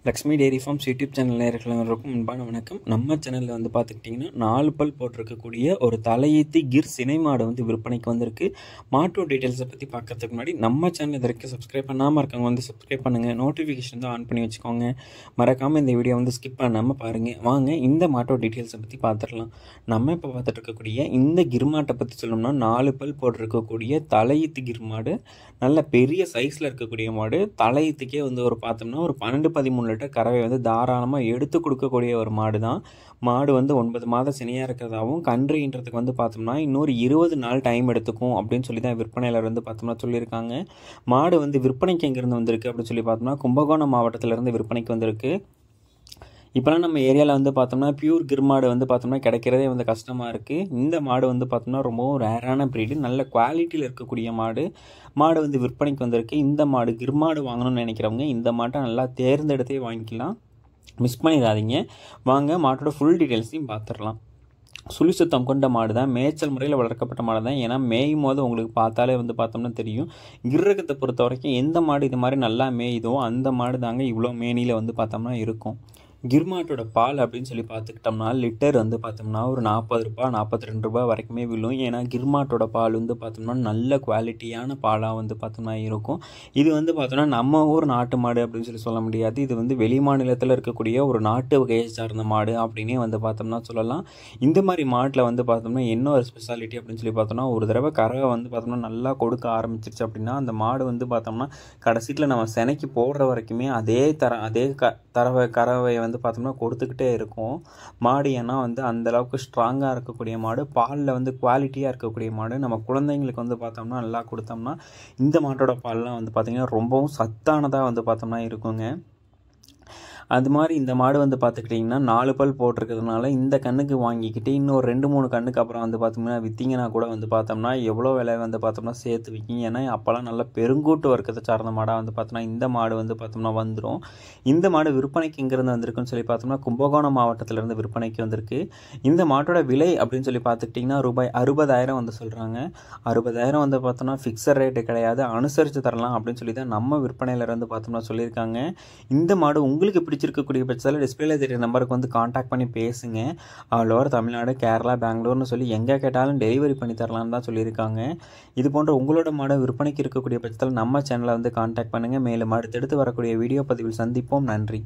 Lakshmi dairy farms YouTube channel நேயர்களுக்கும் அன்பான வணக்கம். நம்ம சேனலில் வந்து பார்த்துக்கிட்டிங்கன்னா 4 பல் போட்டிருக்கக்கூடிய ஒரு தலையீத்தி கிர் சினை மாடு வந்து விற்பனைக்கு வந்திருக்கு. மாட்டோட டீட்டெயில்ஸை பற்றி பார்க்கறதுக்கு முன்னாடி நம்ம சேனல் இது வரைக்கும் சப்ஸ்கிரைப் பண்ணாமல் இருக்கவங்க வந்து சப்ஸ்கிரைப் பண்ணுங்கள், நோட்டிஃபிகேஷன் வந்து ஆன் பண்ணி வச்சுக்கோங்க. மறக்காமல் இந்த வீடியோ வந்து ஸ்கிப் பண்ணாமல் பாருங்கள். வாங்க இந்த மாட்டோட டீட்டெயில்ஸை பற்றி பார்த்துடலாம். நம்ம இப்போ பார்த்துட்டு இருக்கக்கூடிய இந்த கிர் மாட்டை பற்றி சொல்லணும்னா 4 பல் போட்டிருக்கக்கூடிய தலையீத்து கிர் மாடு, நல்ல பெரிய சைஸில் இருக்கக்கூடிய மாடு. தலையீத்துக்கே வந்து ஒரு பார்த்தோம்னா ஒரு 12-13 லிட்டர் கறவை வந்து தாராளமாக எடுத்து கொடுக்கக்கூடிய ஒரு மாடு தான். மாடு வந்து 9 மாத சினையாக இருக்கிறதாகவும் கன்றுன்றதுக்கு வந்து பார்த்தோம்னா இன்னொரு 20 நாள் டைம் எடுத்துக்கும் அப்படின்னு சொல்லி தான் விற்பனையாளர் வந்து பார்த்தோம்னா சொல்லியிருக்காங்க. மாடு வந்து விற்பனைக்கு எங்கேருந்து வந்திருக்கு அப்படின்னு சொல்லி பார்த்தோம்னா கும்பகோணம் மாவட்டத்திலேருந்து விற்பனைக்கு வந்திருக்கு. இப்போலாம் நம்ம ஏரியாவில் வந்து பார்த்தோம்னா பியூர் கிர் மாடு வந்து பார்த்தோம்னா கிடைக்கிறதே வந்து கஷ்டமாக இருக்குது. இந்த மாடு வந்து பார்த்தோம்னா ரொம்பவும் ரேரான ப்ரீடு, நல்ல குவாலிட்டியில் இருக்கக்கூடிய மாடு. மாடு வந்து விற்பனைக்கு வந்திருக்கு. இந்த மாடு கிர் மாடு வாங்கணும்னு நினைக்கிறவங்க இந்த மாட்டை நல்லா தேர்ந்தெடுத்தே வாங்கிக்கலாம், மிஸ் பண்ணிடாதீங்க. வாங்க மாட்டோட ஃபுல் டீட்டெயில்ஸையும் பார்த்துடலாம். சுழி சுத்தம் கொண்ட மாடு தான், மேய்ச்சல் முறையில் வளர்க்கப்பட்ட மாடு தான். ஏன்னா மேயும் போது உங்களுக்கு பார்த்தாலே வந்து பார்த்தோம்னா தெரியும். கிர்ரகத்தை பொறுத்த வரைக்கும் எந்த மாடு இது மாதிரி நல்லா மேயுதோ அந்த மாடு தாங்க இவ்வளோ மேனியில் வந்து பார்த்தோம்னா இருக்கும். கிர் மாட்டோட பால் அப்படின்னு சொல்லி பார்த்துக்கிட்டோம்னா லிட்டர் வந்து பார்த்தோம்னா ஒரு 40 ரூபாய் 42 ரூபாய் வரைக்குமே விழும். ஏன்னா கிர் மாட்டோட பால் வந்து பார்த்தோம்னா நல்ல குவாலிட்டியான பாலாக வந்து பார்த்தோம்னா இருக்கும். இது வந்து பார்த்தோம்னா நம்ம ஊர் நாட்டு மாடு அப்படின்னு சொல்லி சொல்ல முடியாது. இது வந்து வெளி மாநிலத்தில் இருக்கக்கூடிய ஒரு நாட்டு வகையை சார்ந்த மாடு அப்படின்னே வந்து பார்த்தோம்னா சொல்லலாம். இந்த மாதிரி மாட்டில் வந்து பார்த்தோம்னா என்ன ஒரு ஸ்பெஷாலிட்டி அப்படின்னு சொல்லி பார்த்தோம்னா ஒரு தடவை கறவை வந்து பார்த்தோம்னா நல்லா கொடுக்க ஆரம்பிச்சிருச்சு அப்படின்னா அந்த மாடு வந்து பார்த்தோம்னா கடைசியில் நம்ம சினைக்கு போடுற வரைக்குமே அதே கறவையை வந்து பார்த்தோம்னா கொடுத்துக்கிட்டே இருக்கும் மாடு. ஏன்னா வந்து அந்தளவுக்கு ஸ்ட்ராங்காக இருக்கக்கூடிய மாடு, பாலில் வந்து குவாலிட்டியாக இருக்கக்கூடிய மாடு. நம்ம குழந்தைங்களுக்கு வந்து பார்த்தோம்னா நல்லா கொடுத்தோம்னா இந்த மாட்டோட பால்லாம் வந்து பார்த்திங்கன்னா ரொம்பவும் சத்தானதாக வந்து பார்த்தோம்னா இருக்குங்க. அது மாதிரி இந்த மாடு வந்து பார்த்துக்கிட்டிங்கன்னா 4 பல் போட்டிருக்கிறதுனால இந்த கண்ணுக்கு வாங்கிக்கிட்டு இன்னொரு 2-3 கண்ணுக்கு அப்புறம் வந்து பார்த்தோம்னா விற்றிங்கன்னா கூட வந்து பார்த்தோம்னா எவ்வளோ விலை வந்து பார்த்தோம்னா சேர்த்து விற்கிங்க. ஏன்னா அப்போல்லாம் நல்ல பெருங்கூட்டு வர்க்கத்தை சார்ந்த மாடாக வந்து பார்த்தோம்னா இந்த மாடு வந்து பார்த்தோம்னா வந்துடும். இந்த மாடு விற்பனைக்கு எங்கேருந்து வந்திருக்குன்னு சொல்லி பார்த்தோம்னா கும்பகோணம் மாவட்டத்திலேருந்து விற்பனைக்கு வந்திருக்கு. இந்த மாட்டோட விலை அப்படின்னு சொல்லி பார்த்துக்கிட்டிங்கன்னா ரூபாய் 60,000 வந்து சொல்கிறாங்க. 60,000 வந்து பார்த்தோம்னா ஃபிக்ஸட் ரேட்டு கிடையாது, அனுசரித்து தரலாம் அப்படின்னு சொல்லி தான் நம்ம விற்பனையில் வந்து பார்த்தோம்னா சொல்லியிருக்காங்க. இந்த மாடு உங்களுக்கு பிடிச்சிருக்கக்கூடிய பட்சத்தில் டிஸ்பிளேல தெரிய நம்பருக்கு வந்து காண்டாக்ட் பண்ணி பேசுங்க. ஆல் ஓவர் தமிழ்நாடு, கேரளா, பெங்களூர்னு சொல்லி எங்கே கேட்டாலும் டெலிவரி பண்ணி தரலான்னு தான் சொல்லியிருக்காங்க. இது போன்ற உங்களோட மாடை விற்பனைக்கு இருக்கக்கூடிய பட்சத்தில் நம்ம சேனலை வந்து காண்டாக்ட் பண்ணுங்கள். மேலும் அடுத்தடுத்து வரக்கூடிய வீடியோ பதிவில் சந்திப்போம். நன்றி.